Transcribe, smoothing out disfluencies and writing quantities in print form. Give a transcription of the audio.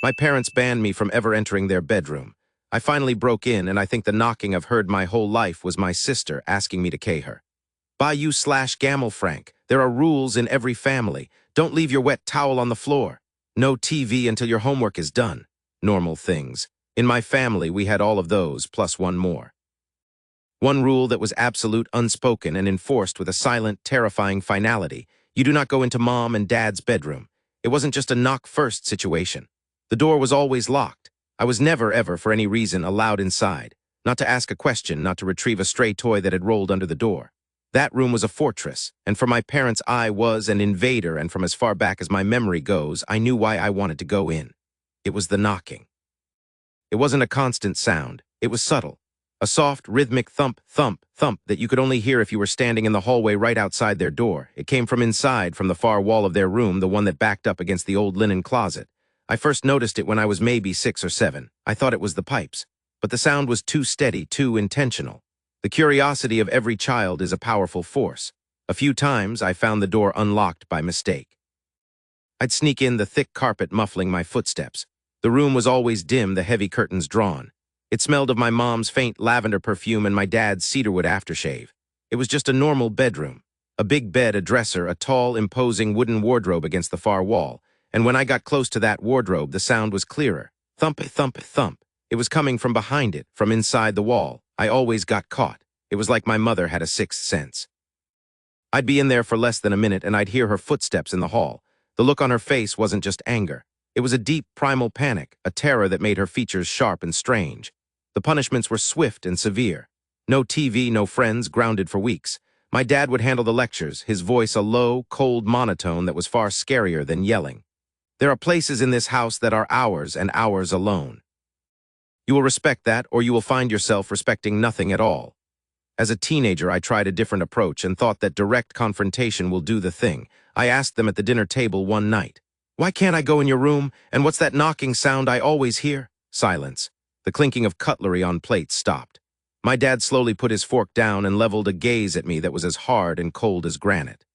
My parents banned me from ever entering their bedroom. I finally broke in, and I think the knocking I've heard my whole life was my sister asking me to K her. Bayou/Gamel Frank. There are rules in every family. Don't leave your wet towel on the floor. No TV until your homework is done. Normal things. In my family, we had all of those, plus one more. One rule that was absolute, unspoken, and enforced with a silent, terrifying finality. You do not go into mom and dad's bedroom. It wasn't just a knock-first situation. The door was always locked. I was never, ever, for any reason, allowed inside. Not to ask a question, not to retrieve a stray toy that had rolled under the door. That room was a fortress, and for my parents I was an invader, and from as far back as my memory goes, I knew why I wanted to go in. It was the knocking. It wasn't a constant sound. It was subtle. A soft, rhythmic thump, thump, thump that you could only hear if you were standing in the hallway right outside their door. It came from inside, from the far wall of their room, the one that backed up against the old linen closet. I first noticed it when I was maybe 6 or 7. I thought it was the pipes. But the sound was too steady, too intentional. The curiosity of every child is a powerful force. A few times, I found the door unlocked by mistake. I'd sneak in, the thick carpet muffling my footsteps. The room was always dim, the heavy curtains drawn. It smelled of my mom's faint lavender perfume and my dad's cedarwood aftershave. It was just a normal bedroom. A big bed, a dresser, a tall, imposing wooden wardrobe against the far wall. And when I got close to that wardrobe, the sound was clearer. Thump, thump, thump. It was coming from behind it, from inside the wall. I always got caught. It was like my mother had a sixth sense. I'd be in there for less than a minute, and I'd hear her footsteps in the hall. The look on her face wasn't just anger. It was a deep, primal panic, a terror that made her features sharp and strange. The punishments were swift and severe. No TV, no friends, grounded for weeks. My dad would handle the lectures, his voice a low, cold monotone that was far scarier than yelling. There are places in this house that are ours and ours alone. You will respect that, or you will find yourself respecting nothing at all. As a teenager, I tried a different approach and thought that direct confrontation will do the thing. I asked them at the dinner table one night, "Why can't I go in your room? And what's that knocking sound I always hear?" Silence. The clinking of cutlery on plates stopped. My dad slowly put his fork down and leveled a gaze at me that was as hard and cold as granite.